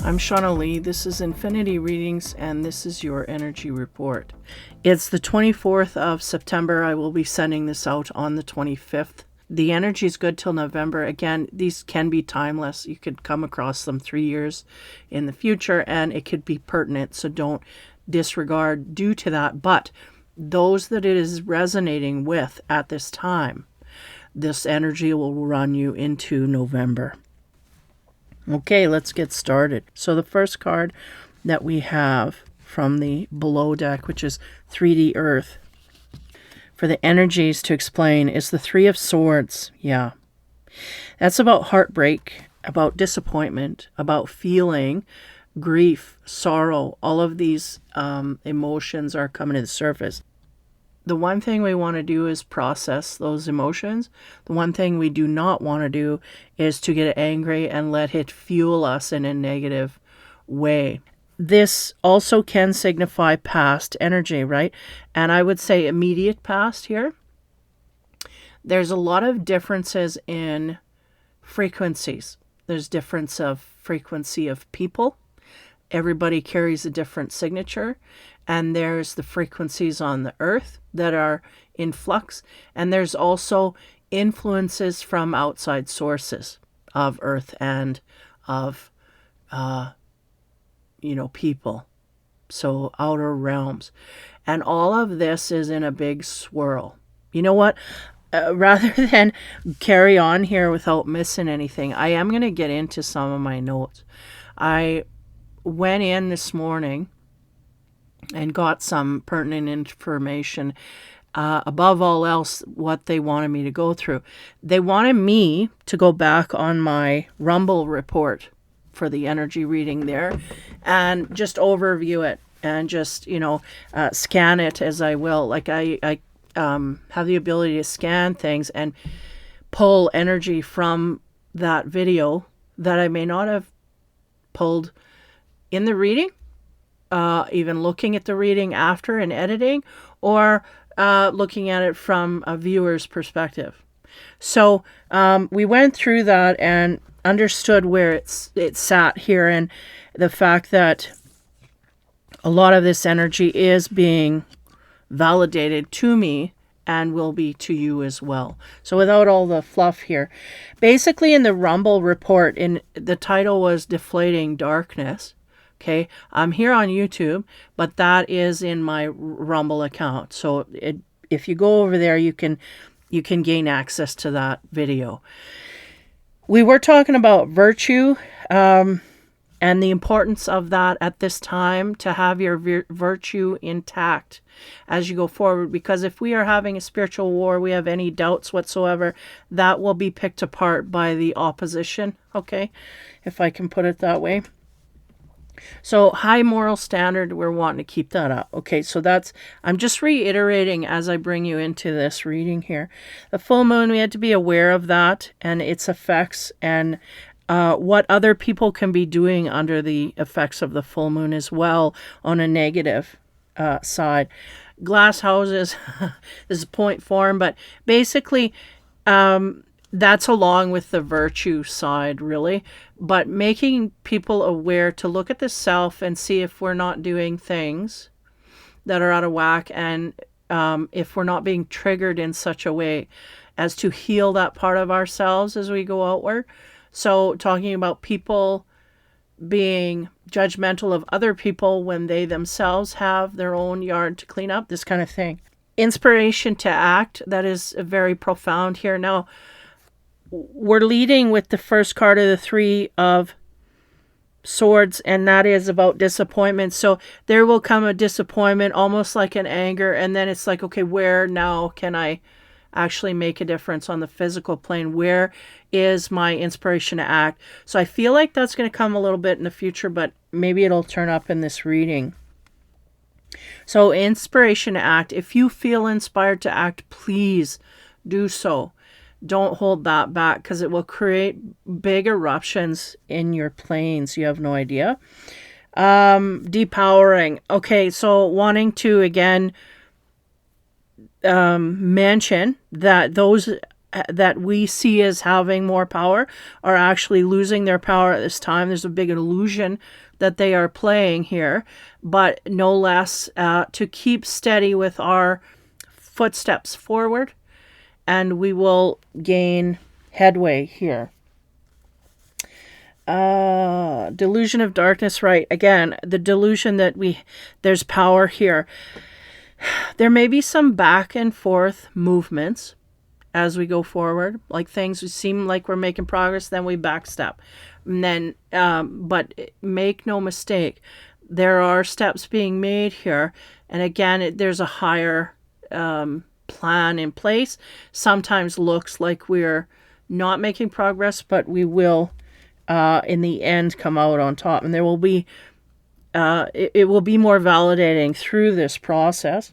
I'm Shauna Lee. This is Infinity Readings, and this is your energy report. It's the 24th of September. I will be sending this out on the 25th. The energy is good till November. Again, these can be timeless. You could come across them 3 years in the future, and it could be pertinent, so don't disregard due to that. But those that it is resonating with at this time, this energy will run you into November. Okay, let's get started. So the first card that we have from the below deck, which is 3D Earth, for the energies to explain, is the Three of Swords. Yeah. That's about heartbreak, about disappointment, about feeling grief, sorrow. All of these emotions are coming to the surface. The one thing we want to do is process those emotions. The one thing we do not want to do is to get angry and let it fuel us in a negative way. This also can signify past energy, right? And I would say immediate past here. There's a lot of differences in frequencies. There's difference of frequency of people. Everybody carries a different signature. And there's the frequencies on the earth that are in flux. And there's also influences from outside sources of earth and of, people. So outer realms. And all of this is in a big swirl. You know what? Rather than carry on here without missing anything, I am going to get into some of my notes. I went in this morning and got some pertinent information. Above all else, what they wanted me to go through. They wanted me to go back on my Rumble report for the energy reading there and just overview it and just, scan it as I will. Like I have the ability to scan things and pull energy from that video that I may not have pulled in the reading. Even looking at the reading after and editing, or looking at it from a viewer's perspective. So we went through that and understood where it sat here, and the fact that a lot of this energy is being validated to me and will be to you as well. So without all the fluff here, basically in the Rumble report, the title was Deflating Darkness. Okay, I'm here on YouTube, but that is in my Rumble account. So if you go over there, you can gain access to that video. We were talking about virtue and the importance of that at this time, to have your virtue intact as you go forward. Because if we are having a spiritual war, we have any doubts whatsoever, that will be picked apart by the opposition. Okay, if I can put it that way. So high moral standard, we're wanting to keep that up. Okay, so I'm just reiterating as I bring you into this reading here. The full moon, we had to be aware of that and its effects, and what other people can be doing under the effects of the full moon as well on a negative side. Glass houses, this is point form, but basically that's along with the virtue side, really. But making people aware to look at the self and see if we're not doing things that are out of whack, and if we're not being triggered in such a way as to heal that part of ourselves as we go outward. So talking about people being judgmental of other people when they themselves have their own yard to clean up, this kind of thing. Inspiration to act, that is very profound here. Now, we're leading with the first card of the Three of Swords, and that is about disappointment. So there will come a disappointment, almost like an anger, and then it's like, okay, where now can I actually make a difference on the physical plane? Where is my inspiration to act? So I feel like that's going to come a little bit in the future, but maybe it'll turn up in this reading. So inspiration to act. If you feel inspired to act, please do so. Don't hold that back, because it will create big eruptions in your planes. You have no idea. Depowering. Okay, so wanting to again mention that those that we see as having more power are actually losing their power at this time. There's a big illusion that they are playing here, but no less to keep steady with our footsteps forward, and we will gain headway here. Delusion of darkness, right? Again, the delusion that there's power here. There may be some back and forth movements as we go forward, like things seem like we're making progress, then we backstep. And then, but make no mistake, there are steps being made here. And again, there's a higher plan in place. Sometimes looks like we're not making progress, but we will, in the end, come out on top. And there will be, it will be more validating through this process.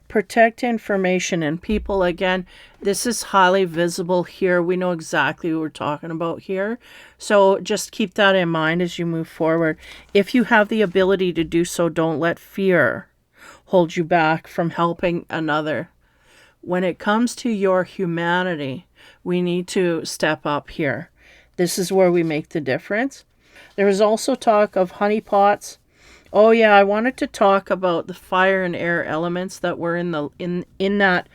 Protect information and people. Again, this is highly visible here. We know exactly what we're talking about here. So just keep that in mind as you move forward. If you have the ability to do so, don't let fear hold you back from helping another. When it comes to your humanity, we need to step up here. This is where we make the difference. There is also talk of honeypots. Oh yeah, I wanted to talk about the fire and air elements that were in that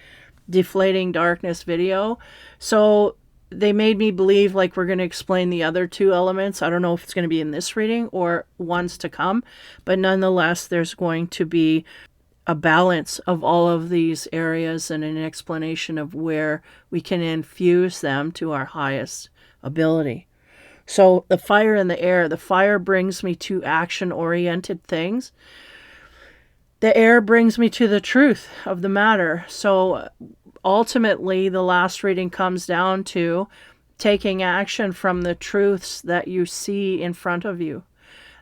deflating darkness video. So they made me believe like we're going to explain the other two elements. I don't know if it's going to be in this reading or ones to come, but nonetheless, there's going to be a balance of all of these areas and an explanation of where we can infuse them to our highest ability. So the fire and the air. The fire brings me to action-oriented things. The air brings me to the truth of the matter. So ultimately, the last reading comes down to taking action from the truths that you see in front of you.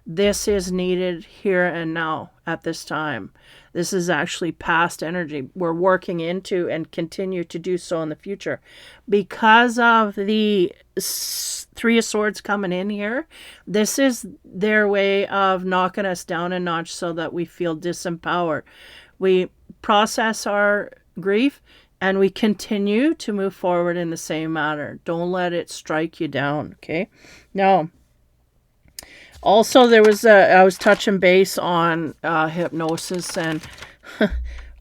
This is needed here and now at this time. This is actually past energy. We're working into and continue to do so in the future. Because of the Three of Swords coming in here, this is their way of knocking us down a notch so that we feel disempowered. We process our grief and we continue to move forward in the same manner. Don't let it strike you down, okay? Now, also, I was touching base on hypnosis and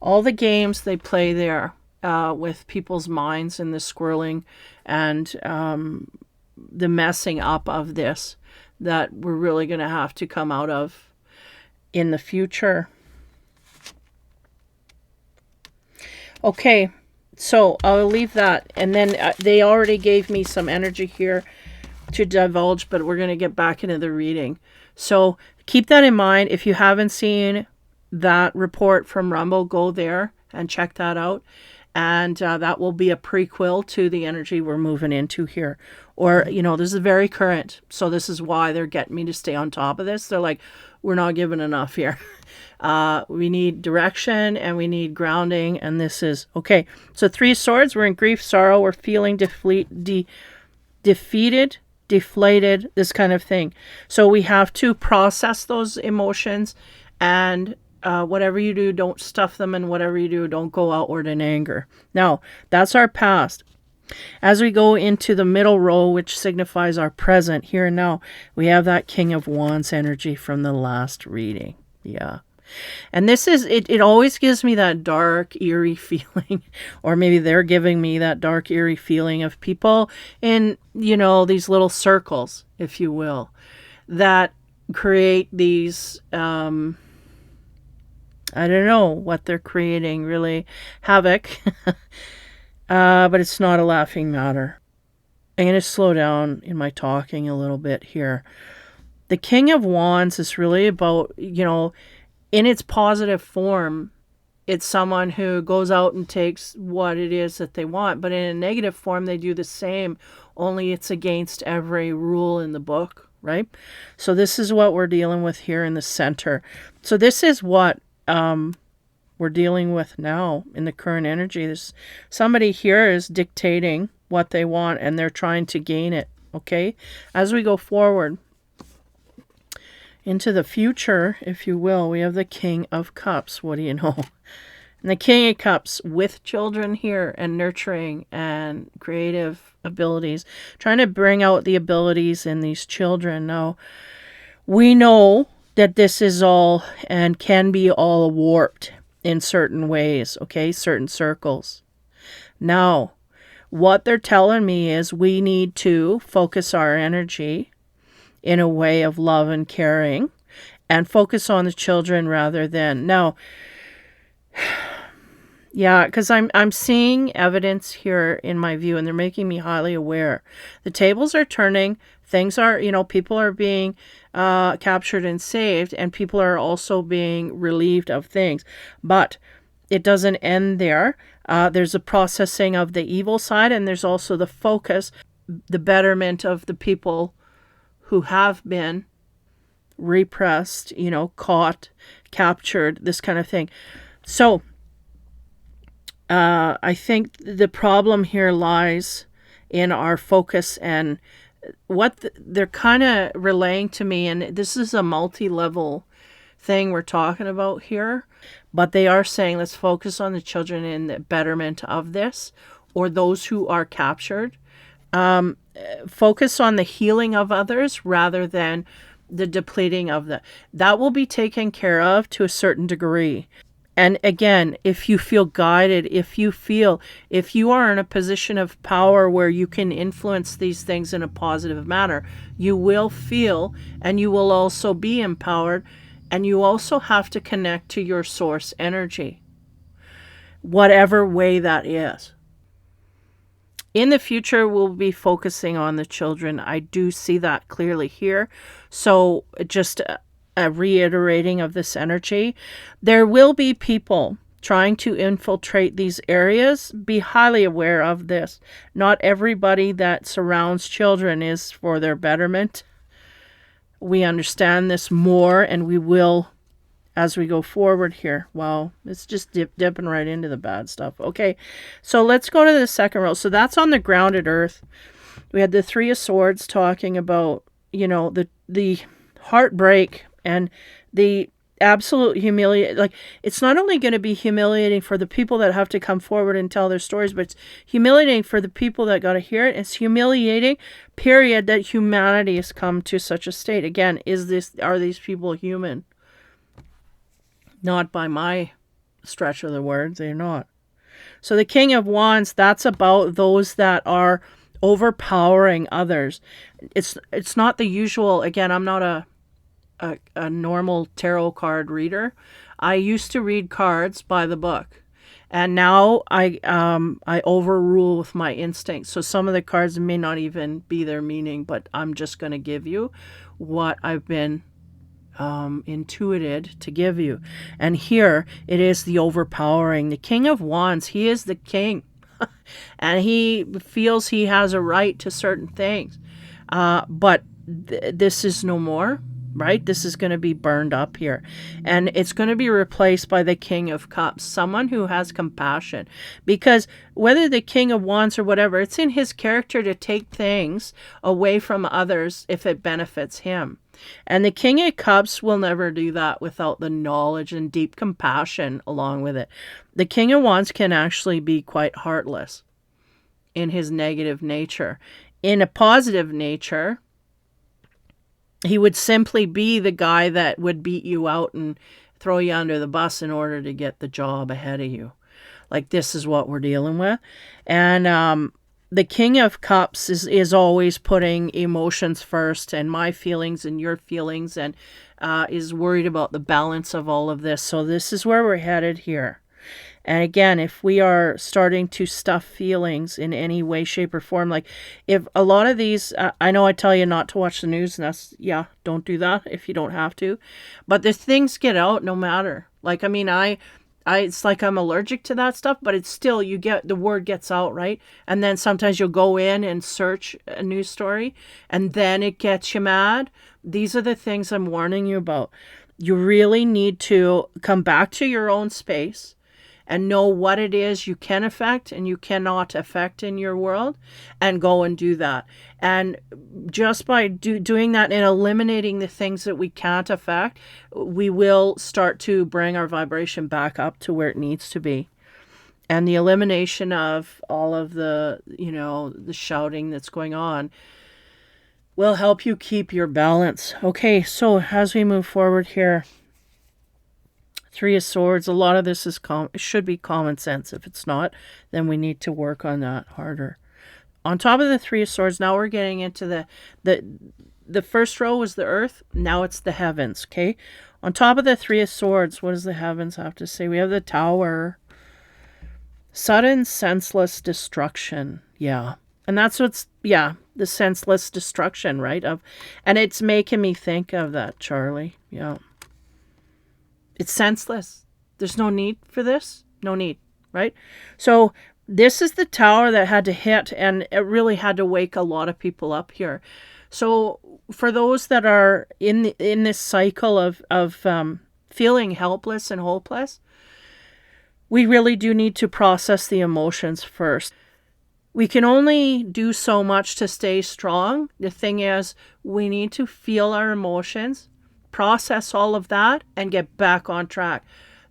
all the games they play there with people's minds and the squirreling and the messing up of this that we're really going to have to come out of in the future. Okay, so I'll leave that. And then they already gave me some energy here to divulge, but we're going to get back into the reading. So keep that in mind. If you haven't seen that report from Rumble, go there and check that out. And that will be a prequel to the energy we're moving into here. Or, this is very current. So this is why they're getting me to stay on top of this. They're like, we're not giving enough here. We need direction and we need grounding. And this is, okay. So Three Swords, we're in grief, sorrow. We're feeling defeated, deflated, this kind of thing. So we have to process those emotions, and whatever you do, don't stuff them, and whatever you do, don't go outward in anger. Now, that's our past. As we go into the middle row, which signifies our present, here and now, we have that King of Wands energy from the last reading. Yeah. And this is, it always gives me that dark, eerie feeling, or maybe they're giving me that dark, eerie feeling of people in, these little circles, if you will, that create these, I don't know what they're creating, really, havoc, but it's not a laughing matter. I'm going to slow down in my talking a little bit here. The King of Wands is really about, in its positive form, it's someone who goes out and takes what it is that they want. But in a negative form, they do the same, only it's against every rule in the book, right? So this is what we're dealing with here in the center. So this is what we're dealing with now in the current energy. There's somebody here is dictating what they want and they're trying to gain it, okay? As we go forward into the future, if you will, we have the King of Cups. What do you know? And the King of Cups with children here and nurturing and creative abilities, trying to bring out the abilities in these children. Now, we know that this is all and can be all warped in certain ways, okay? Certain circles. Now, what they're telling me is we need to focus our energy in a way of love and caring and focus on the children rather than... Now, yeah, because I'm seeing evidence here in my view, and they're making me highly aware. The tables are turning. Things are, people are being captured and saved, and people are also being relieved of things. But it doesn't end there. There's a processing of the evil side, and there's also the focus, the betterment of the people who have been repressed, caught, captured, this kind of thing. So I think the problem here lies in our focus and what they're kind of relaying to me. And this is a multi-level thing we're talking about here. But they are saying, let's focus on the children in the betterment of this, or those who are captured. Focus on the healing of others rather than the depleting of that will be taken care of to a certain degree. And again, if you feel guided, if you are in a position of power where you can influence these things in a positive manner, you will feel and you will also be empowered, and you also have to connect to your source energy, whatever way that is. In the future, we'll be focusing on the children. I do see that clearly here. So just a reiterating of this energy. There will be people trying to infiltrate these areas. Be highly aware of this. Not everybody that surrounds children is for their betterment. We understand this more, and we will as we go forward here. Wow, it's just dipping right into the bad stuff. Okay, so let's go to the second row. So that's on the grounded earth. We had the Three of Swords talking about, the heartbreak and the absolute humiliation. Like, it's not only going to be humiliating for the people that have to come forward and tell their stories, but it's humiliating for the people that got to hear it. It's humiliating, period, that humanity has come to such a state. Again, are these people human? Not by my stretch of the words, they're not. So the King of Wands, that's about those that are overpowering others. It's not the usual. Again, I'm not a normal tarot card reader. I used to read cards by the book, and now I overrule with my instincts. So some of the cards may not even be their meaning, but I'm just going to give you what I've been intuited to give you. And here it is the overpowering. The King of Wands, he is the king. And he feels he has a right to certain things. But this is no more, right? This is going to be burned up here. And it's going to be replaced by the King of Cups, someone who has compassion. Because whether the King of Wands or whatever, it's in his character to take things away from others if it benefits him. And the King of Cups will never do that without the knowledge and deep compassion along with it. The King of Wands can actually be quite heartless in his negative nature. In a positive nature, he would simply be the guy that would beat you out and throw you under the bus in order to get the job ahead of you. Like, this is what we're dealing with. And the King of Cups is always putting emotions first, and my feelings and your feelings, and is worried about the balance of all of this. So this is where we're headed here. And again, if we are starting to stuff feelings in any way, shape, or form, like if a lot of these, I know I tell you not to watch the news, and that's, yeah, don't do that if you don't have to. But the things get out no matter. Like, I mean, it's like I'm allergic to that stuff, but it's still, you get, the word gets out, right? And then sometimes you'll go in and search a news story, and then it gets you mad. These are the things I'm warning you about. You really need to come back to your own space and know what it is you can affect and you cannot affect in your world, and go and do that. And just by doing that and eliminating the things that we can't affect, we will start to bring our vibration back up to where it needs to be. And the elimination of all of the, the shouting that's going on will help you keep your balance. Okay, so as we move forward here, Three of Swords, a lot of this is it should be common sense. If it's not, then we need to work on that harder. On top of the Three of Swords, now we're getting into the first row was the earth, now it's the heavens, okay? On top of the Three of Swords, what does the heavens have to say? We have the Tower. Sudden, senseless destruction. Yeah. And that's the senseless destruction, right? And it's making me think of that, Charlie. Yeah. It's senseless. There's no need for this. No need, right? So this is the Tower that had to hit, and it really had to wake a lot of people up here. So for those that are in this cycle of feeling helpless and hopeless, we really do need to process the emotions first. We can only do so much to stay strong. The thing is, we need to feel our emotions, process all of that, and get back on track.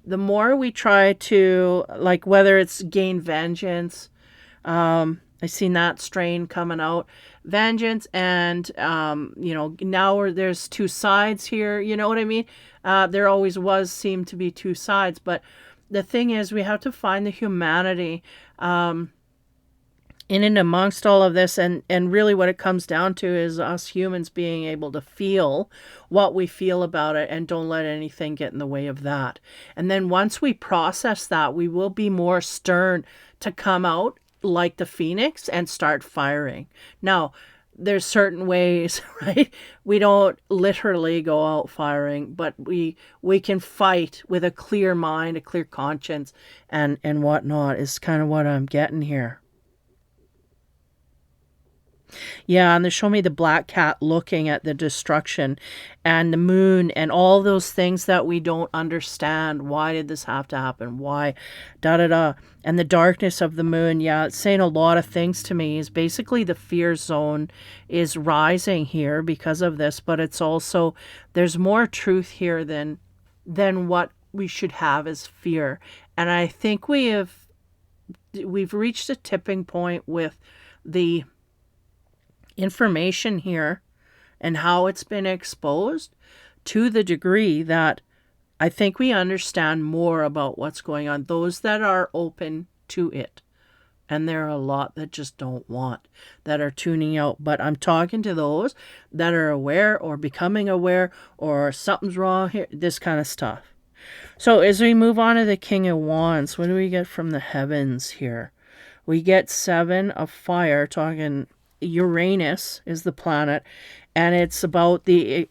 The more we try to, like, whether it's gain vengeance, I seen that strain coming out, vengeance, and now there's two sides here. You know what I mean? There always seemed to be two sides, but the thing is, we have to find the humanity in and amongst all of this, and really what it comes down to is us humans being able to feel what we feel about it, and don't let anything get in the way of that. And then once we process that, we will be more stern to come out like the phoenix and start firing. Now, there's certain ways, right? We don't literally go out firing, but we can fight with a clear mind, a clear conscience, and whatnot, is kind of what I'm getting here. Yeah, and they show me the black cat looking at the destruction and the moon and all those things that we don't understand. Why did this have to happen? Why? Da-da-da. And the darkness of the moon, yeah, it's saying a lot of things to me. Is basically the fear zone is rising here because of this, but it's also, there's more truth here than what we should have as fear. And I think we've reached a tipping point with the information here and how it's been exposed, to the degree that I think we understand more about what's going on, those that are open to it. And there are a lot that just don't want, that are tuning out. But I'm talking to those that are aware or becoming aware, or something's wrong here, this kind of stuff. So as we move on to the King of Wands, what do we get from the heavens here? We get 7 of fire, talking Uranus is the planet, and it's about the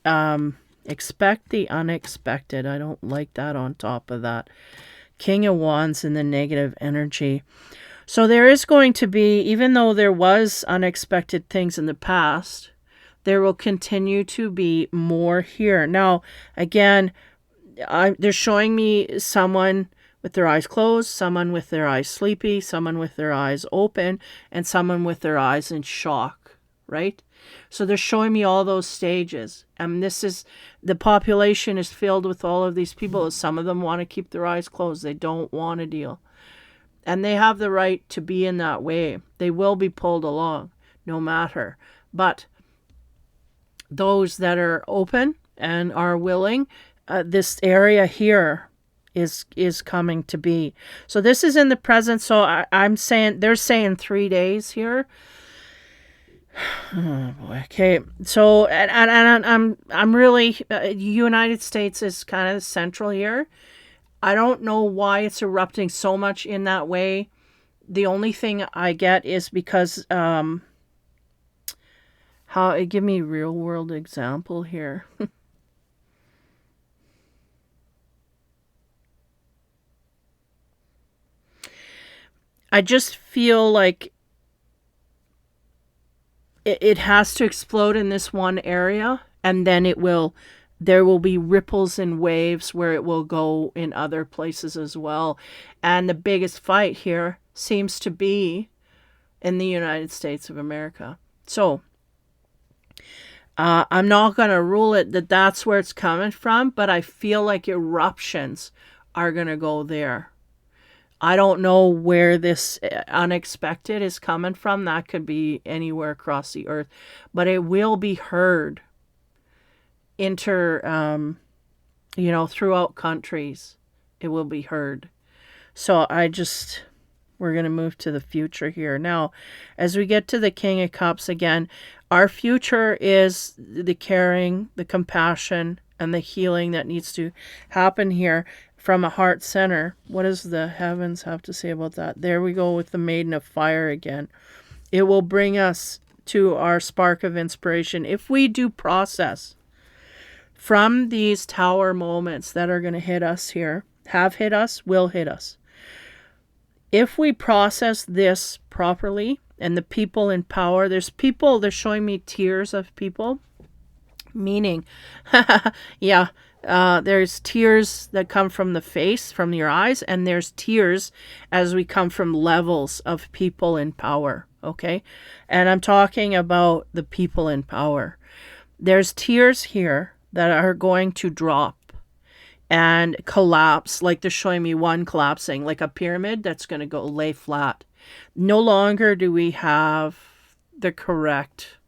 expect the unexpected. I don't like that on top of that. King of Wands in the negative energy. So there is going to be, even though there was unexpected things in the past, there will continue to be more here. Now, again, they're showing me someone with their eyes closed, someone with their eyes sleepy, someone with their eyes open, and someone with their eyes in shock, right? So they're showing me all those stages. And the population is filled with all of these people. Some of them want to keep their eyes closed. They don't want to deal. And they have the right to be in that way. They will be pulled along, no matter. But those that are open and are willing, this area here is coming to be. So this is in the present. So I'm saying, they're saying 3 days here. Oh boy. Okay. So and I'm really United States is kind of central here. I don't know why it's erupting so much in that way. The only thing I get is because how give me a real world example here. I just feel like it has to explode in this one area, and then there will be ripples and waves where it will go in other places as well. And the biggest fight here seems to be in the United States of America. So I'm not going to rule it that that's where it's coming from, but I feel like eruptions are going to go there. I don't know where this unexpected is coming from. That could be anywhere across the earth, but it will be heard throughout countries. It will be heard. So we're going to move to the future here. Now, as we get to the King of Cups again, our future is the caring, the compassion, and the healing that needs to happen here from a heart center. What does the heavens have to say about that? There we go with the Maiden of Fire again. It will bring us to our spark of inspiration if we do process from these tower moments that are going to hit us here, have hit us, will hit us. If we process this properly, and the people in power, they're showing me tears of people, meaning, yeah, there's tears that come from the face, from your eyes, and there's tears as we come from levels of people in power, okay? And I'm talking about the people in power. There's tears here that are going to drop and collapse, like they're showing me one collapsing, like a pyramid that's going to go lay flat. No longer do we have the correct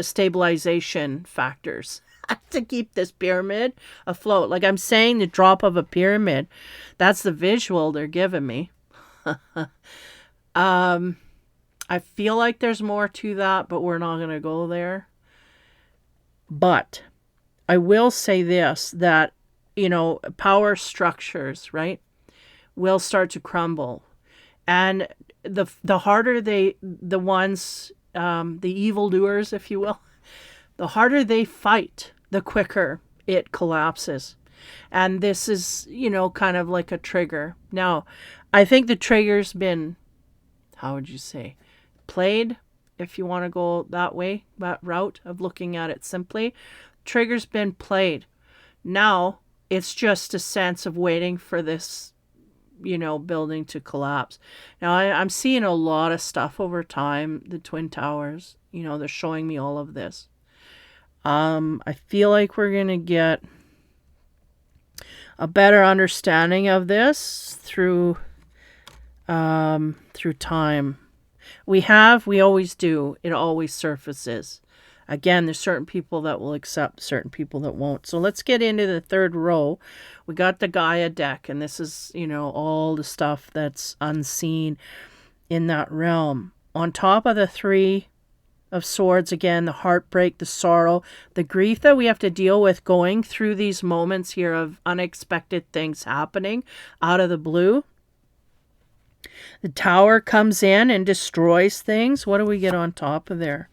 stabilization factors to keep this pyramid afloat. Like I'm saying, the drop of a pyramid, that's the visual they're giving me. I feel like there's more to that, but we're not going to go there. But I will say this, that, power structures, right, will start to crumble. And the harder the evildoers, if you will, the harder they fight, the quicker it collapses. And this is, kind of like a trigger. Now, I think the trigger's been, how would you say, played, if you want to go that way, that route of looking at it simply. Trigger's been played. Now it's just a sense of waiting for this, building to collapse. Now I'm seeing a lot of stuff over time. The Twin Towers, they're showing me all of this. I feel like we're going to get a better understanding of this through time. We always do. It always surfaces. Again, there's certain people that will accept, certain people that won't. So let's get into the third row. We got the Gaia deck, and this is, all the stuff that's unseen in that realm. On top of the Three of Swords, again, the heartbreak, the sorrow, the grief that we have to deal with going through these moments here of unexpected things happening out of the blue. The Tower comes in and destroys things. What do we get on top of there?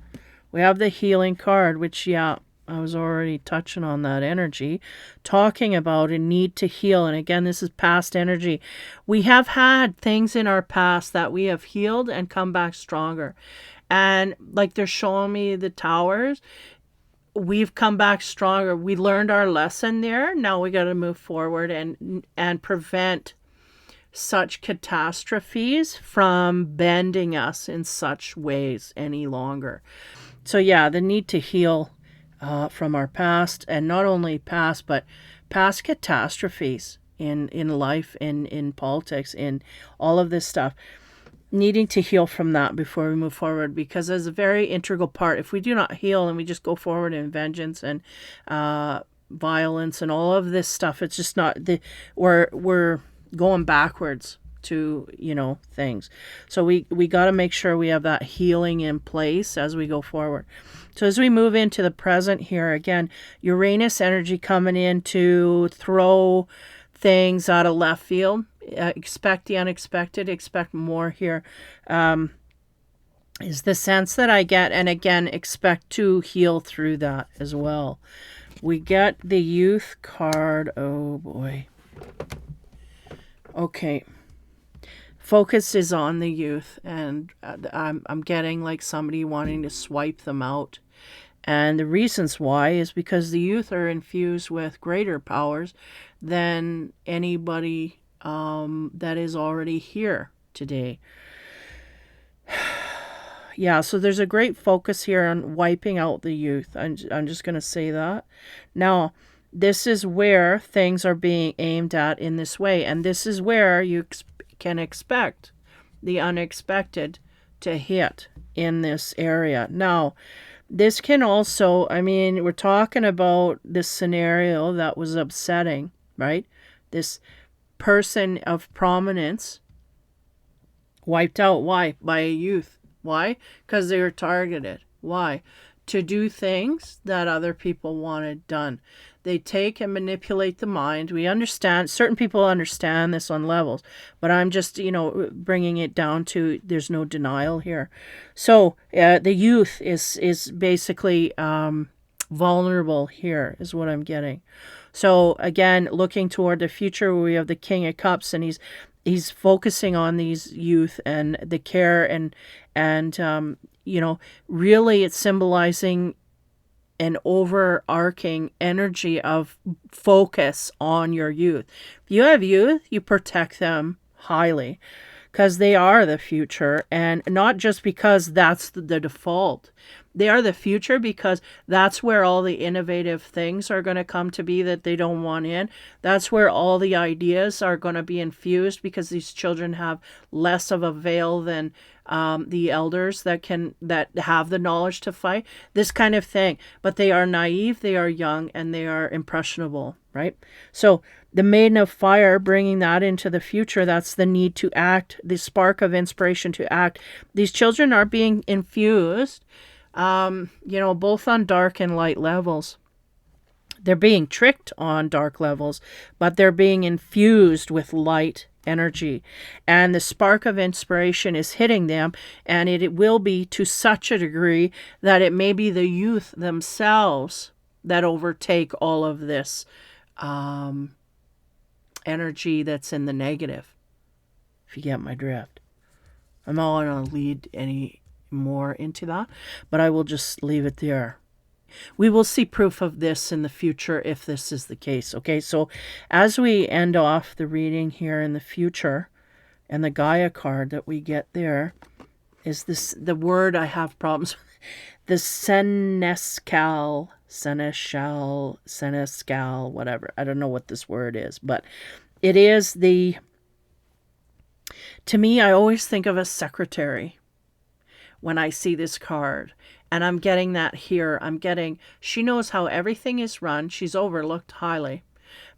We have the Healing card, which, I was already touching on that energy, talking about a need to heal. And again, this is past energy. We have had things in our past that we have healed and come back stronger. And like they're showing me the towers, we've come back stronger. We learned our lesson there. Now we got to move forward and prevent such catastrophes from bending us in such ways any longer. So the need to heal from our past, and not only past, but past catastrophes in life, in politics, in all of this stuff. Needing to heal from that before we move forward, because as a very integral part, if we do not heal and we just go forward in vengeance and violence and all of this stuff, it's just not we're going backwards to, things. So we got to make sure we have that healing in place as we go forward. So as we move into the present here, again, Uranus energy coming in to throw things out of left field. Expect the unexpected, expect more here. Is the sense that I get, and again, expect to heal through that as well. We get the youth card. Oh boy. Okay. Focus is on the youth, and I'm getting like somebody wanting to swipe them out. And the reasons why is because the youth are infused with greater powers than anybody that is already here today. Yeah, so there's a great focus here on wiping out the youth. I'm just going to say that. Now, this is where things are being aimed at in this way. And this is where you can expect the unexpected to hit in this area. Now, this can also, we're talking about this scenario that was upsetting, right? This person of prominence wiped out. Why? By a youth. Why? Because they were targeted. Why? To do things that other people wanted done. They take and manipulate the mind. We understand, certain people understand this on levels, but I'm just, bringing it down to there's no denial here. So the youth is basically vulnerable here is what I'm getting. So again, looking toward the future, we have the King of Cups, and he's focusing on these youth and the care and really it's symbolizing an overarching energy of focus on your youth. If you have youth, you protect them highly because they are the future, and not just because that's the default. They are the future because that's where all the innovative things are going to come to be that they don't want in. That's where all the ideas are going to be infused because these children have less of a veil than the elders that have the knowledge to fight. This kind of thing. But they are naive, they are young, and they are impressionable, right? So the Maiden of Fire, bringing that into the future, that's the need to act, the spark of inspiration to act. These children are being infused both on dark and light levels. They're being tricked on dark levels, but they're being infused with light energy. And the spark of inspiration is hitting them, and it will be to such a degree that it may be the youth themselves that overtake all of this energy that's in the negative, if you get my drift. I'm not going to lead any more into that, but I will just leave it there. We will see proof of this in the future if this is the case. Okay, so as we end off the reading here in the future, and the Gaia card that we get there is the word I have problems with, the senescal, whatever. I don't know what this word is, but it is to me, I always think of a secretary when I see this card. And I'm getting that here. She knows how everything is run. She's overlooked highly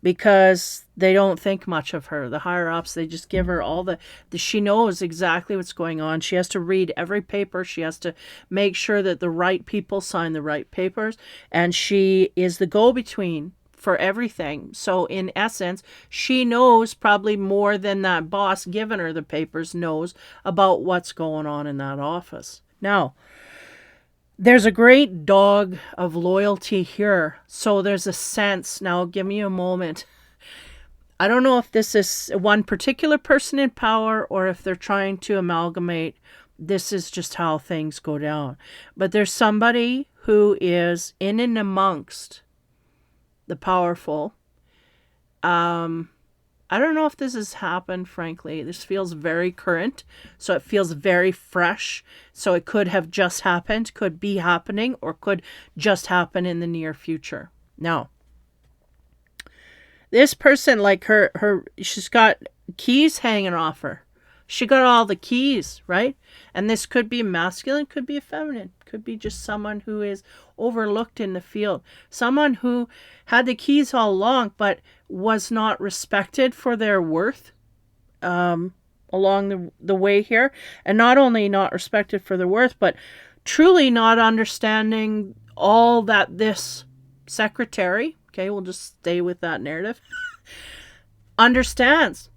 because they don't think much of her. The higher ups, they just give her all she knows exactly what's going on. She has to read every paper. She has to make sure that the right people sign the right papers. And she is the go-between for everything. So in essence, she knows probably more than that boss giving her the papers knows about what's going on in that office. Now, there's a great dog of loyalty here. So there's a sense. Now, give me a moment. I don't know if this is one particular person in power or if they're trying to amalgamate. This is just how things go down. But there's somebody who is in and amongst the powerful. I don't know if this has happened, frankly. This feels very current, so it feels very fresh. So it could have just happened, could be happening, or could just happen in the near future. Now, this person, like she's got keys hanging off her. She got all the keys, right? And this could be masculine, could be feminine, could be just someone who is overlooked in the field. Someone who had the keys all along, but was not respected for their worth. along the way here, and not only not respected for their worth, but truly not understanding all that this secretary, okay, we'll just stay with that narrative, understands.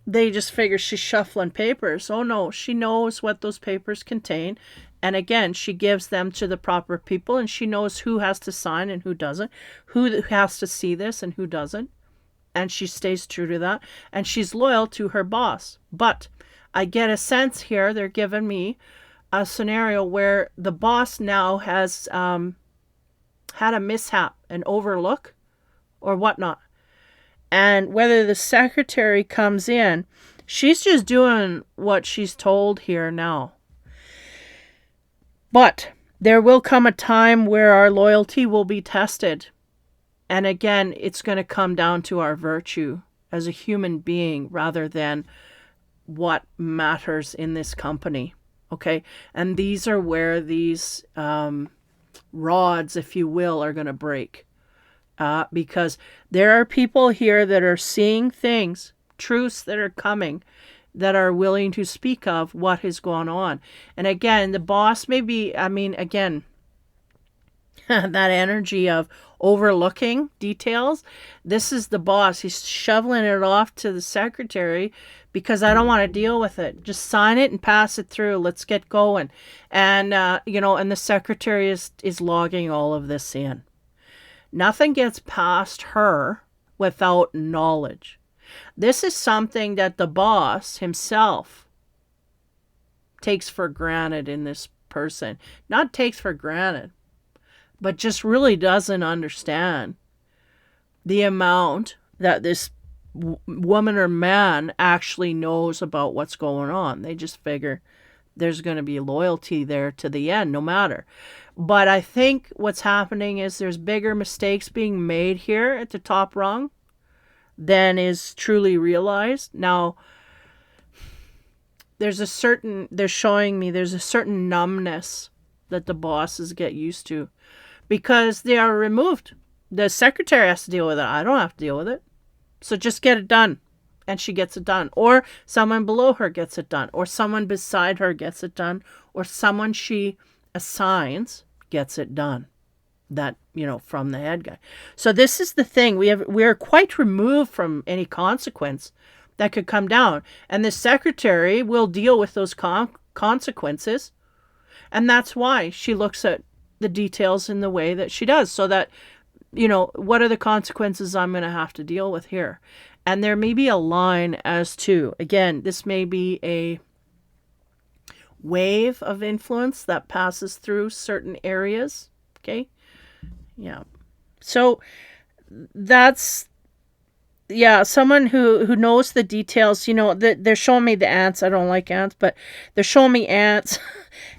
They just figure she's shuffling papers. Oh no, she knows what those papers contain. And again, she gives them to the proper people, and she knows who has to sign and who doesn't, who has to see this and who doesn't. And she stays true to that. And she's loyal to her boss. But I get a sense here, they're giving me a scenario where the boss now has had a mishap, an overlook, or whatnot. And whether the secretary comes in, she's just doing what she's told here now. But there will come a time where our loyalty will be tested. And again, it's going to come down to our virtue as a human being rather than what matters in this company. Okay? And these are where these rods, if you will, are going to break. Because there are people here that are seeing things, truths that are coming, that are willing to speak of what has gone on. And again, the boss may be, again, that energy of overlooking details. This is the boss. He's shoveling it off to the secretary because I don't want to deal with it. Just sign it and pass it through. Let's get going. And, and the secretary is logging all of this in. Nothing gets past her without knowledge. This is something that the boss himself takes for granted in this person. Not takes for granted, but just really doesn't understand the amount that this woman or man actually knows about what's going on. They just figure there's going to be loyalty there to the end, no matter. But I think what's happening is there's bigger mistakes being made here at the top rung than is truly realized. Now, they're showing me there's a certain numbness that the bosses get used to because they are removed. The secretary has to deal with it. I don't have to deal with it. So just get it done. And she gets it done. Or someone below her gets it done. Or someone beside her gets it done. Or someone she assigns gets it done. That, from the head guy. So this is the thing. We're quite removed from any consequence that could come down. And the secretary will deal with those consequences. And that's why she looks at the details in the way that she does. So that, what are the consequences I'm going to have to deal with here? And there may be a line as to, again, this may be a wave of influence that passes through certain areas. Okay. Yeah. So that's, someone who knows the details. They're showing me the ants. I don't like ants, but they're showing me ants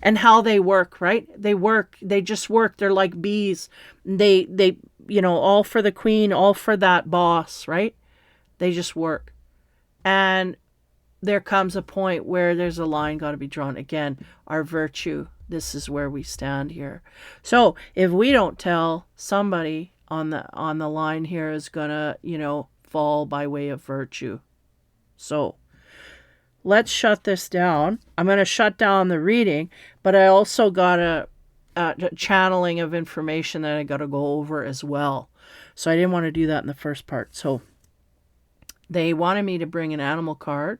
and how they work, right? They just work. They're like bees. They all for the queen, all for that boss, right? They just work. And there comes a point where there's a line got to be drawn. Again, our virtue. This is where we stand here. So if we don't tell, somebody on the line here is gonna, fall by way of virtue. So let's shut this down. I'm gonna shut down the reading, but I also got a channeling of information that I got to go over as well. So I didn't want to do that in the first part. So they wanted me to bring an animal card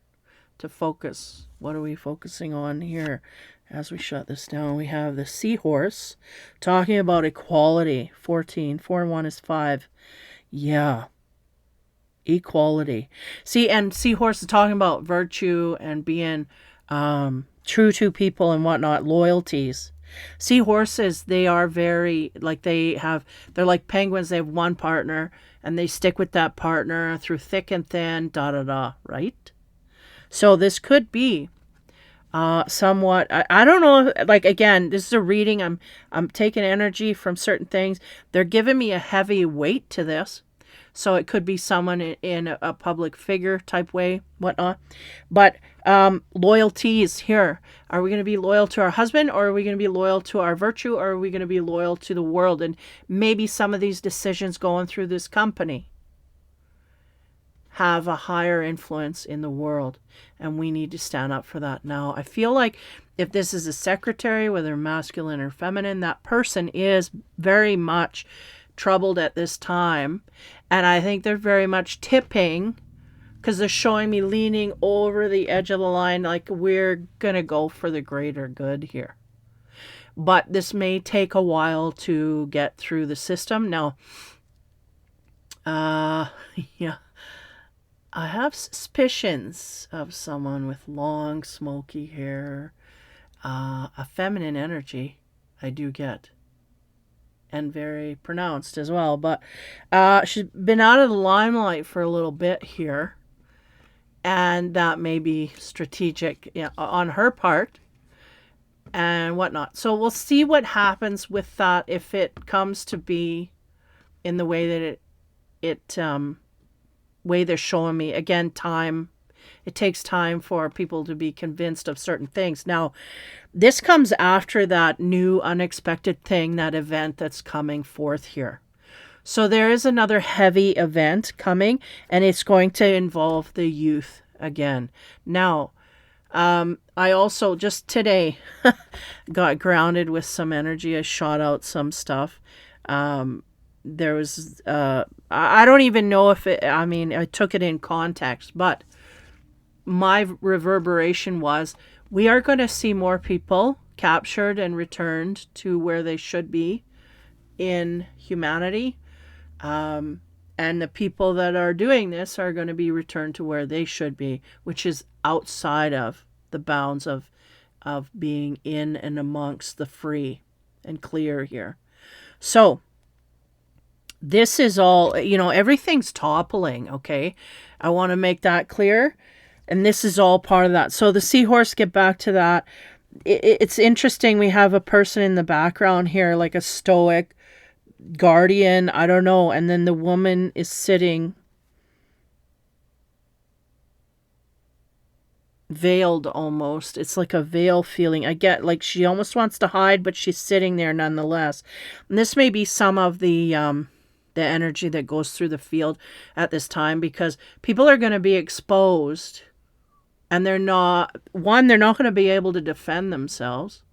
to focus. What are we focusing on here? As we shut this down, we have the seahorse talking about equality. 14. 4 and 1 is 5. Yeah. Equality. See, and seahorse is talking about virtue and being true to people and whatnot, loyalties. Seahorses, they are very, they're like penguins. They have one partner and they stick with that partner through thick and thin, right? So this could be somewhat, I don't know, again, this is a reading. I'm taking energy from certain things. They're giving me a heavy weight to this. So it could be someone in a public figure type way, whatnot. But loyalties here. Are we going to be loyal to our husband, or are we going to be loyal to our virtue, or are we going to be loyal to the world? And maybe some of these decisions going through this company. have a higher influence in the world, and we need to stand up for that now. I feel like if this is a secretary, whether masculine or feminine, that person is very much troubled at this time, and I think they're very much tipping because they're showing me leaning over the edge of the line like we're gonna go for the greater good here. But this may take a while to get through the system. Now, yeah, I have suspicions of someone with long, smoky hair, a feminine energy I do get, and very pronounced as well. But she's been out of the limelight for a little bit here, and that may be strategic, on her part and whatnot. So we'll see what happens with that if it comes to be in the way that it way they're showing me. Again, time. It takes time for people to be convinced of certain things. Now, this comes after that new unexpected thing, that event that's coming forth here. So there is another heavy event coming, and it's going to involve the youth again. Now, I also just today got grounded with some energy. I shot out some stuff. There was, I don't even know if I took it in context, but my reverberation was, we are going to see more people captured and returned to where they should be in humanity. And the people that are doing this are going to be returned to where they should be, which is outside of the bounds of being in and amongst the free and clear here. So this is all, everything's toppling, okay? I want to make that clear. And this is all part of that. So the seahorse, get back to that. It's interesting. We have a person in the background here, like a stoic guardian. I don't know. And then the woman is sitting veiled almost. It's like a veil feeling. I get like she almost wants to hide, but she's sitting there nonetheless. And this may be some of the energy that goes through the field at this time, because people are going to be exposed. And they're not going to be able to defend themselves.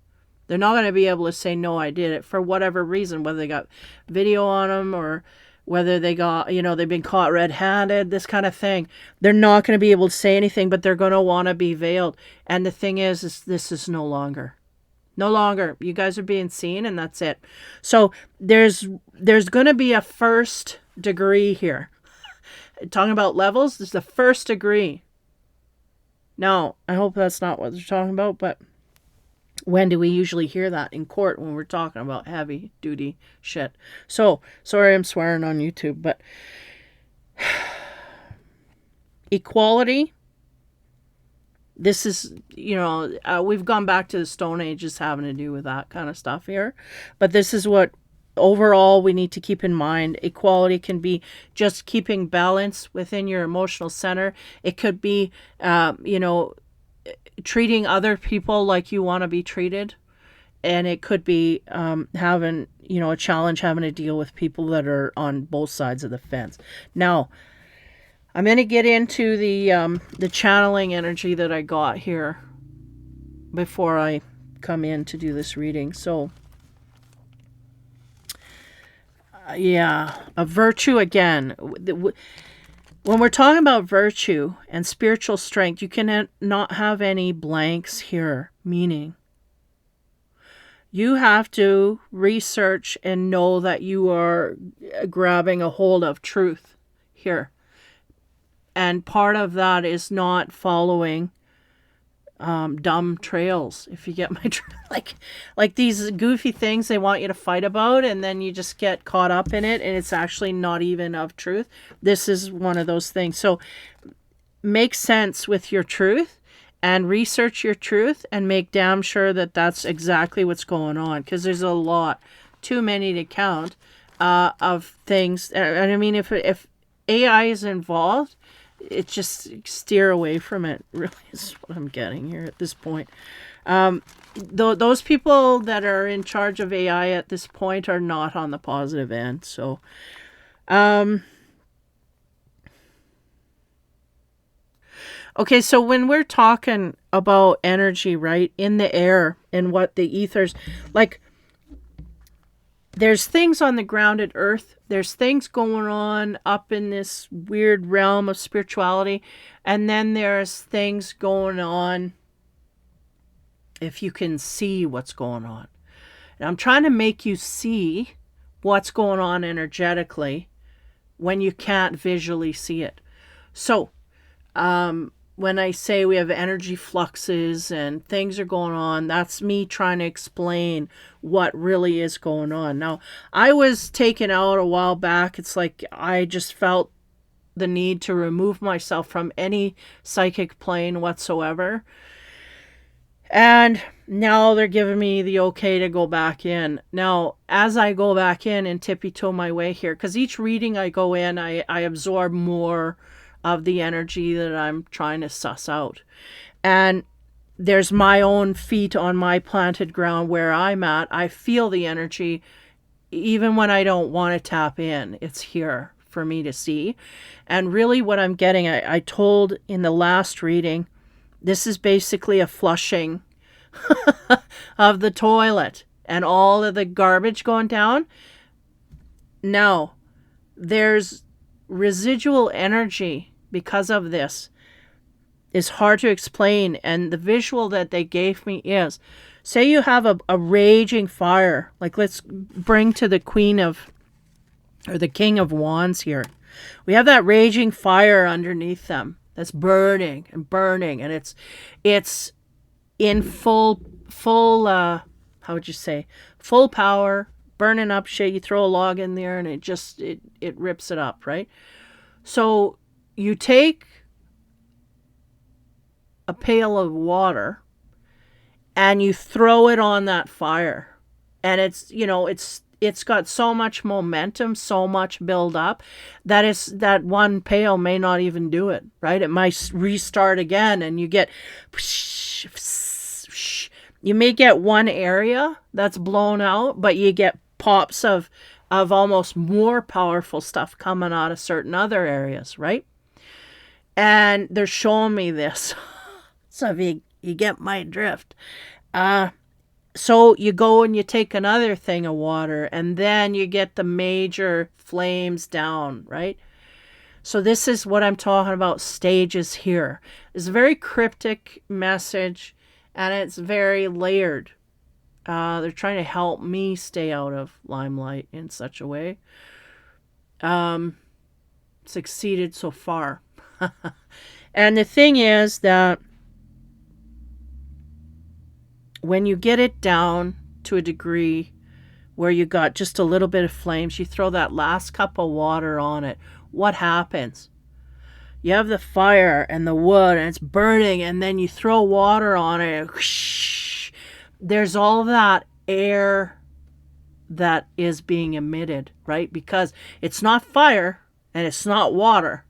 They're not going to be able to say, no, I did it, for whatever reason, whether they got video on them or whether they got, they've been caught red-handed, this kind of thing. They're not going to be able to say anything, but they're going to want to be veiled. And the thing is this is no longer. No longer. You guys are being seen, and that's it. So there's going to be a first degree here. Talking about levels, there's the first degree. Now, I hope that's not what they're talking about, but when do we usually hear that in court when we're talking about heavy duty shit? So, sorry I'm swearing on YouTube, but equality, this is, we've gone back to the Stone Ages having to do with that kind of stuff here, but this is what overall we need to keep in mind. Equality can be just keeping balance within your emotional center. It could be, treating other people like you want to be treated. And it could be having, a challenge having to deal with people that are on both sides of the fence. Now, I'm going to get into the channeling energy that I got here before I come in to do this reading. So, a virtue again. When we're talking about virtue and spiritual strength, you can not have any blanks here, meaning you have to research and know that you are grabbing a hold of truth here. And part of that is not following dumb trails, if you get my like these goofy things they want you to fight about, and then you just get caught up in it and it's actually not even of truth. This is one of those things. So make sense with your truth and research your truth and make damn sure that that's exactly what's going on, because there's a lot, too many to count, of things. And I mean, if AI is involved, it just steer away from it, really, is what I'm getting here at this point. Those people that are in charge of AI at this point are not on the positive end. So, Okay, so when we're talking about energy, right, in the air and what the ethers, like, there's things on the grounded earth, there's things going on up in this weird realm of spirituality, and then there's things going on if you can see what's going on. And I'm trying to make you see what's going on energetically when you can't visually see it. So, when I say we have energy fluxes and things are going on, that's me trying to explain what really is going on. Now, I was taken out a while back. It's like I just felt the need to remove myself from any psychic plane whatsoever. And now they're giving me the okay to go back in. Now, as I go back in and tippy toe my way here, because each reading I go in, I absorb more of the energy that I'm trying to suss out. And there's my own feet on my planted ground where I'm at. I feel the energy even when I don't want to tap in. It's here for me to see. And really, what I'm getting, I told in the last reading, this is basically a flushing of the toilet and all of the garbage going down. No, there's residual energy because of this. Is hard to explain, and the visual that they gave me is, say you have a raging fire, like let's bring to the Queen of, or the King of Wands here. We have that raging fire underneath them that's burning and burning, and it's in full how would you say, full power, burning up shit. You throw a log in there and it rips it up, right? So you take a pail of water and you throw it on that fire, and it's got so much momentum, so much build up, that one pail may not even do it, right? It might restart again, and you may get one area that's blown out, but you get pops of almost more powerful stuff coming out of certain other areas, right? And they're showing me this. So if you get my drift. So you go and you take another thing of water, and then you get the major flames down, right? So this is what I'm talking about, stages here. It's a very cryptic message, and it's very layered. They're trying to help me stay out of limelight in such a way. Succeeded so far. And the thing is that when you get it down to a degree where you got just a little bit of flames, you throw that last cup of water on it. What happens? You have the fire and the wood, and it's burning, and then you throw water on it. Whoosh, there's all that air that is being emitted, right? Because it's not fire and it's not water.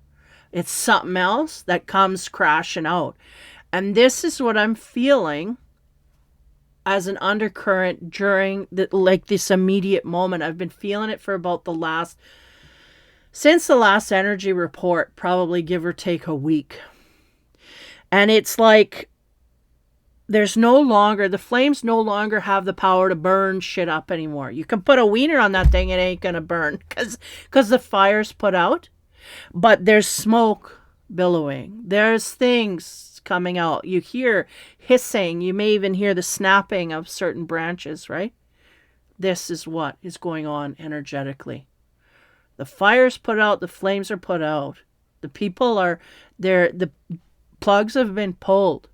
It's something else that comes crashing out. And this is what I'm feeling as an undercurrent during this immediate moment. I've been feeling it for about since the last energy report, probably give or take a week. And it's like the flames no longer have the power to burn shit up anymore. You can put a wiener on that thing, it ain't gonna burn because the fire's put out. But there's smoke billowing. There's things coming out. You hear hissing. You may even hear the snapping of certain branches, right? This is what is going on energetically. The fire's put out. The flames are put out. The people are there. The plugs have been pulled.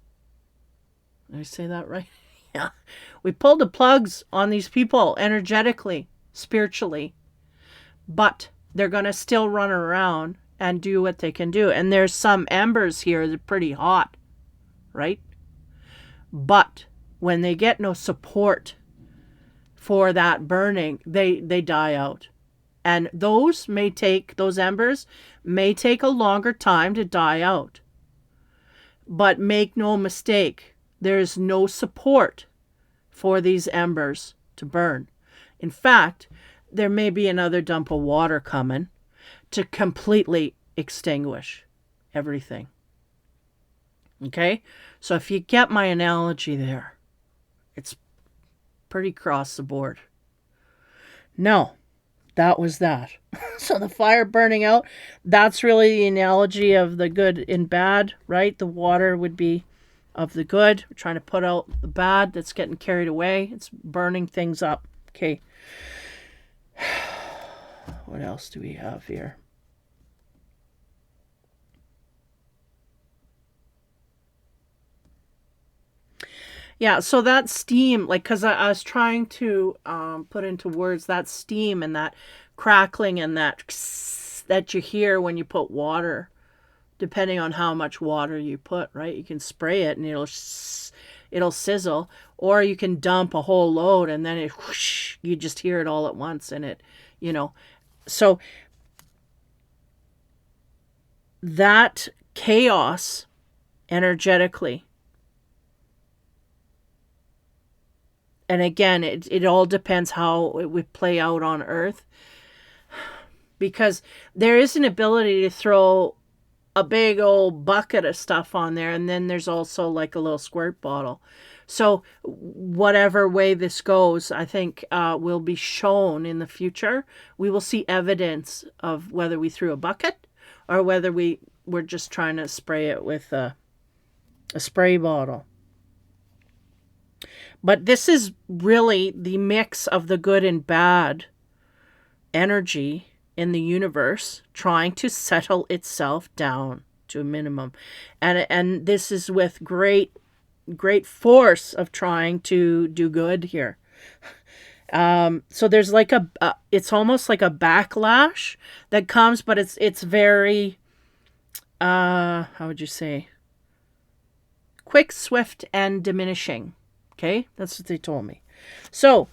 Did I say that right? Yeah. We pulled the plugs on these people energetically, spiritually. But they're going to still run around and do what they can do. And there's some embers here that are pretty hot, right? But when they get no support for that burning, they die out. And those embers may take a longer time to die out. But make no mistake, there's no support for these embers to burn. In fact, there may be another dump of water coming to completely extinguish everything. Okay? So if you get my analogy there, it's pretty across the board. No, that was that. So the fire burning out, that's really the analogy of the good and bad, right? The water would be of the good. We're trying to put out the bad that's getting carried away. It's burning things up. Okay. What else do we have here? Yeah, so that steam, like, because I was trying to put into words that steam and that crackling and that you hear when you put water, depending on how much water you put, right? You can spray it and it'll sizzle, or you can dump a whole load and then it whoosh, you just hear it all at once and it, you know. So that chaos energetically, and again, it all depends how it would play out on Earth, because there is an ability to throw a big old bucket of stuff on there, and then there's also like a little squirt bottle. So whatever way this goes, I think will be shown in the future. We will see evidence of whether we threw a bucket or whether we were just trying to spray it with a spray bottle. But this is really the mix of the good and bad energy in the universe trying to settle itself down to a minimum. And this is with great force of trying to do good here. So there's like it's almost like a backlash that comes, but it's very how would you say, quick, swift, and diminishing. Okay, that's what they told me. So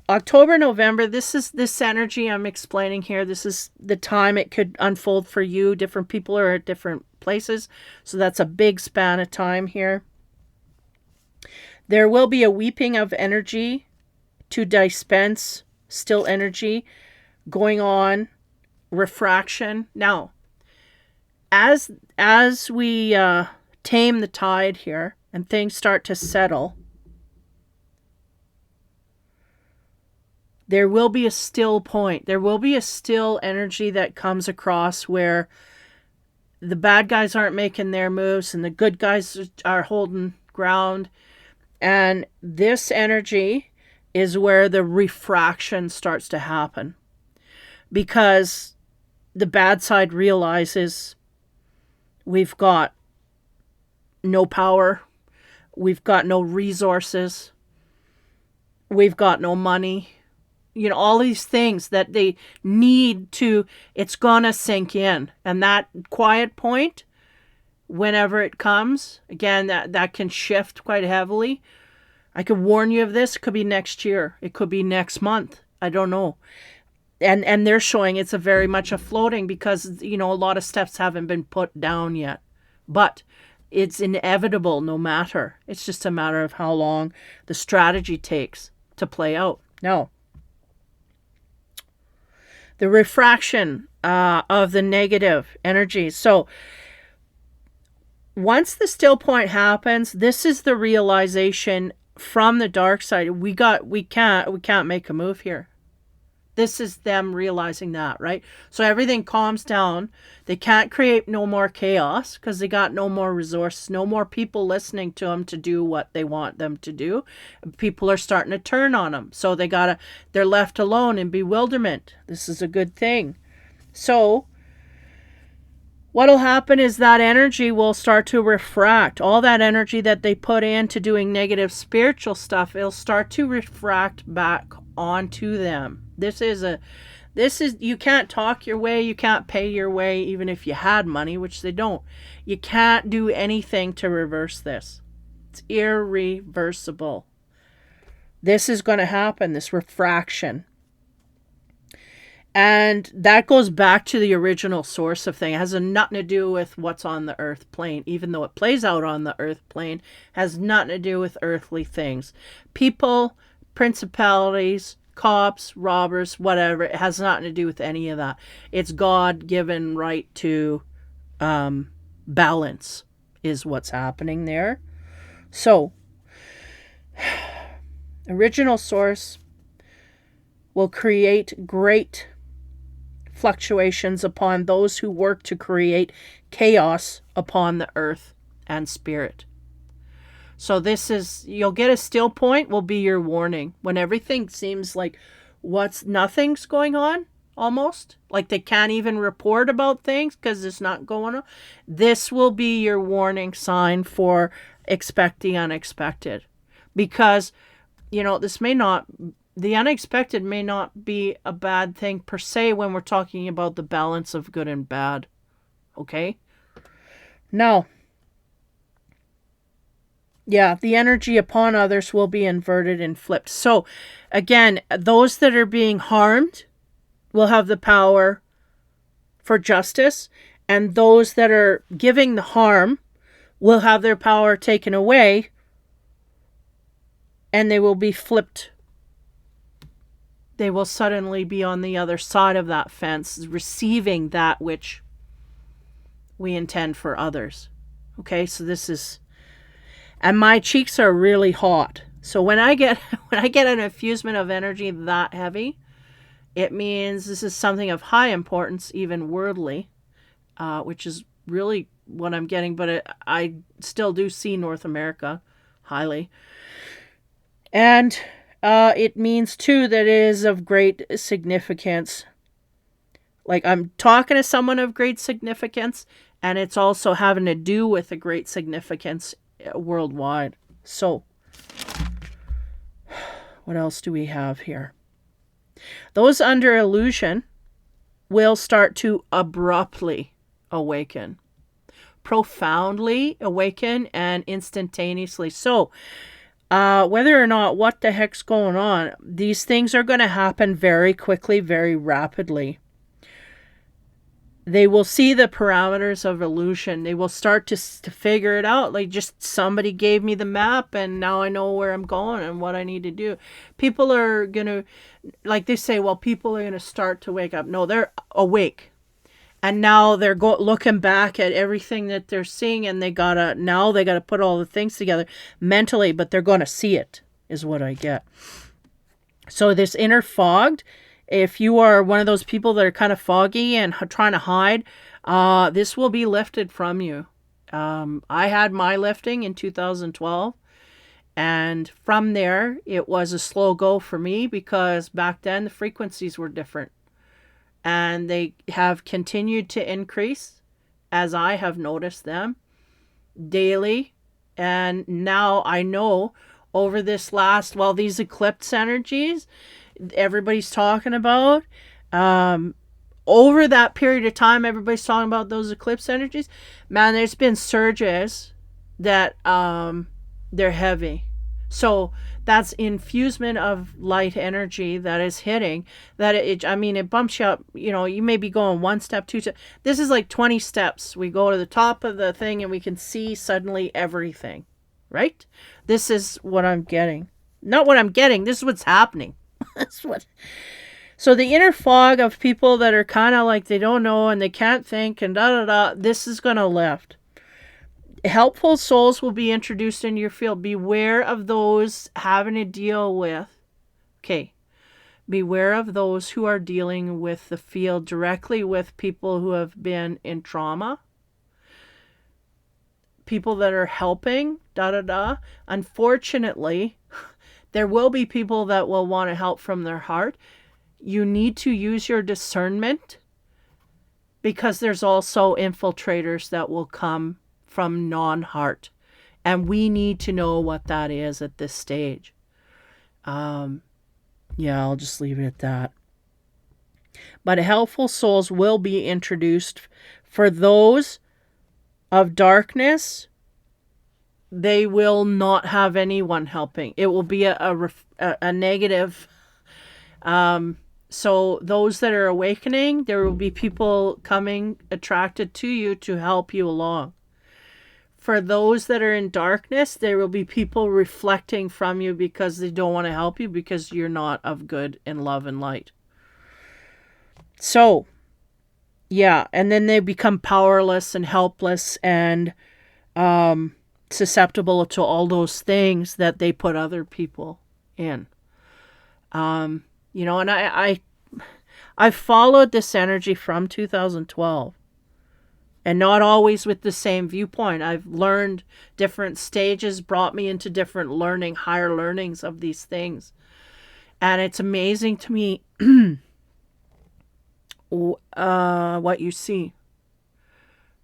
October, November, this is this energy I'm explaining here. This is the time it could unfold for you. Different people are at different places. So that's a big span of time here. There will be a weeping of energy to dispense still energy going on, refraction. Now, as we tame the tide here and things start to settle, there will be a still point. There will be a still energy that comes across where the bad guys aren't making their moves and the good guys are holding ground. And this energy is where the refraction starts to happen, because the bad side realizes we've got no power, we've got no resources, we've got no money. You know, all these things that they need to, it's gonna sink in. And that quiet point, whenever it comes, again, that can shift quite heavily. I could warn you of this. It could be next year. It could be next month. I don't know. And they're showing it's a very much a floating, because, you know, a lot of steps haven't been put down yet. But it's inevitable no matter. It's just a matter of how long the strategy takes to play out. Now, the refraction of the negative energy. So once the still point happens, this is the realization from the dark side. We can't make a move here. This is them realizing that, right? So everything calms down. They can't create no more chaos because they got no more resources, no more people listening to them to do what they want them to do. People are starting to turn on them. So they're left alone in bewilderment. This is a good thing. So what'll happen is that energy will start to refract. All that energy that they put into doing negative spiritual stuff, it'll start to refract back onto them. This is you can't talk your way, you can't pay your way, even if you had money, which they don't. You can't do anything to reverse this. It's irreversible. This is going to happen, this refraction. And that goes back to the original source of thing. It has nothing to do with what's on the earth plane, even though it plays out on the earth plane, has nothing to do with earthly things. People, principalities, cops, robbers, whatever, it has nothing to do with any of that. It's God-given right to balance is what's happening there. So, original source will create great fluctuations upon those who work to create chaos upon the earth and spirit. So this is, you'll get a still point will be your warning when everything seems like nothing's going on, almost like they can't even report about things because it's not going on. This will be your warning sign for expect the unexpected, because the unexpected may not be a bad thing per se when we're talking about the balance of good and bad. Okay? Now, yeah, the energy upon others will be inverted and flipped. So, again, those that are being harmed will have the power for justice, and those that are giving the harm will have their power taken away, and they will be flipped. They will suddenly be on the other side of that fence, receiving that which we intend for others. Okay, so this is, and my cheeks are really hot. So when I get an effusement of energy that heavy, it means this is something of high importance, even worldly, which is really what I'm getting. But I still do see North America highly. And it means, too, that it is of great significance. Like, I'm talking to someone of great significance, and it's also having to do with a great significance worldwide. So, what else do we have here? Those under illusion will start to abruptly awaken, profoundly awaken, and instantaneously. So, whether or not what the heck's going on, these things are going to happen very quickly, very rapidly. They will see the parameters of illusion. They will start to figure it out. Like, just somebody gave me the map and now I know where I'm going and what I need to do. People are going to, like they say, well, people are going to start to wake up. No, they're awake. And now they're looking back at everything that they're seeing, and they gotta put all the things together mentally, but they're going to see it, is what I get. So this inner fogged, if you are one of those people that are kind of foggy and trying to hide, this will be lifted from you. I had my lifting in 2012, and from there, it was a slow go for me because back then the frequencies were different. And they have continued to increase as I have noticed them daily. And now I know over this last, these eclipse energies everybody's talking about, over that period of time, everybody's talking about those eclipse energies. Man, there's been surges that they're heavy. So that's infusement of light energy that is hitting, that it bumps you up. You may be going one step, two steps. This is like 20 steps. We go to the top of the thing and we can see suddenly everything, right? This is what I'm getting. Not what I'm getting. This is what's happening. That's what. So the inner fog of people that are kind of like they don't know and they can't think and this is going to lift. Helpful souls will be introduced into your field. Beware of those having to deal with. Okay. Beware of those who are dealing with the field directly with people who have been in trauma. People that are helping. Unfortunately, there will be people that will want to help from their heart. You need to use your discernment, because there's also infiltrators that will come from non-heart, and we need to know what that is at this stage. I'll just leave it at that. But helpful souls will be introduced. For those of darkness, they will not have anyone helping. It will be a negative. So those that are awakening, there will be people coming attracted to you to help you along. For those that are in darkness, there will be people reflecting from you because they don't want to help you because you're not of good and love and light. So, yeah, and then they become powerless and helpless, and susceptible to all those things that they put other people in. And I followed this energy from 2012, and not always with the same viewpoint. I've learned different stages, brought me into different learning, higher learnings of these things. And it's amazing to me what you see.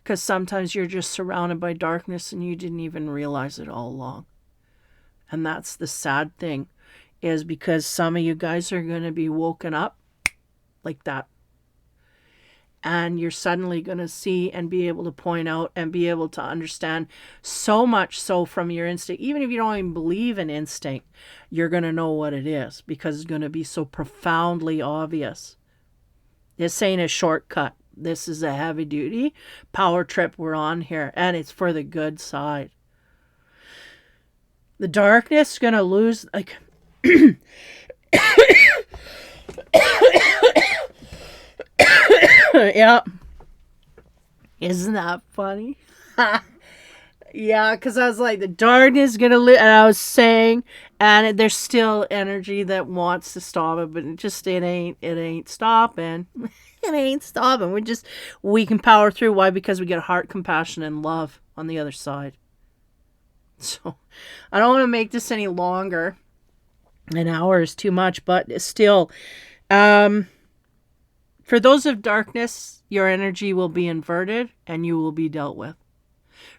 Because sometimes you're just surrounded by darkness and you didn't even realize it all along. And that's the sad thing, is because some of you guys are going to be woken up like that. And you're suddenly going to see and be able to point out and be able to understand so much so from your instinct. Even if you don't even believe in instinct, you're going to know what it is because it's going to be so profoundly obvious. This ain't a shortcut. This is a heavy duty power trip we're on here, and it's for the good side. The darkness is going to lose, like, yeah. Isn't that funny? Yeah, because I was like, the darkness is going to and I was saying, and there's still energy that wants to stop it, but it ain't stopping. It ain't stopping. We can power through. Why? Because we get heart, compassion, and love on the other side. So I don't want to make this any longer. An hour is too much, but still, for those of darkness, your energy will be inverted and you will be dealt with.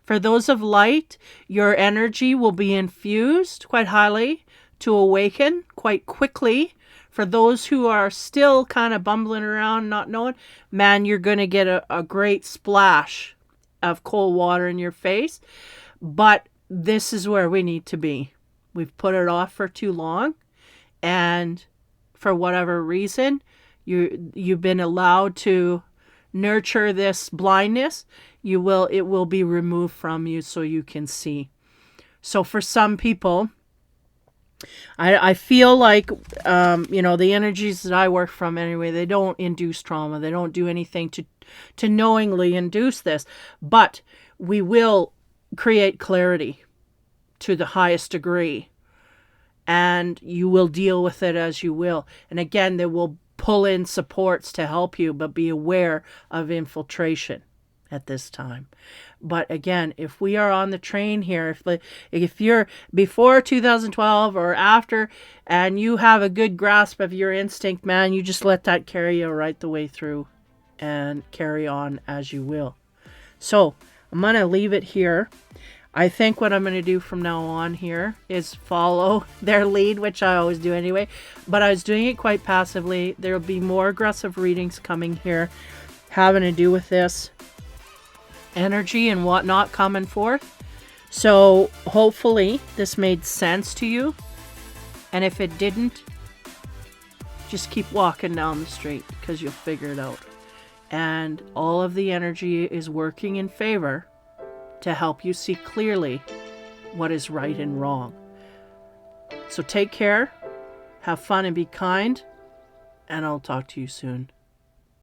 For those of light, your energy will be infused quite highly to awaken quite quickly. For those who are still kind of bumbling around, not knowing, man, you're going to get a great splash of cold water in your face. But this is where we need to be. We've put it off for too long. And for whatever reason, you've been allowed to nurture this blindness. It will be removed from you so you can see. So for some people, I feel like, the energies that I work from anyway, they don't induce trauma. They don't do anything to knowingly induce this. But we will create clarity to the highest degree. And you will deal with it as you will. And again, they will pull in supports to help you, but be aware of infiltration at this time. But again, if we are on the train here, if you're before 2012 or after, and you have a good grasp of your instinct, man, you just let that carry you right the way through and carry on as you will. So I'm going to leave it here. I think what I'm going to do from now on here is follow their lead, which I always do anyway. But I was doing it quite passively. There will be more aggressive readings coming here having to do with this energy and whatnot coming forth. So hopefully this made sense to you. And if it didn't, just keep walking down the street because you'll figure it out. And all of the energy is working in favor to help you see clearly what is right and wrong. So take care, have fun and be kind, and I'll talk to you soon.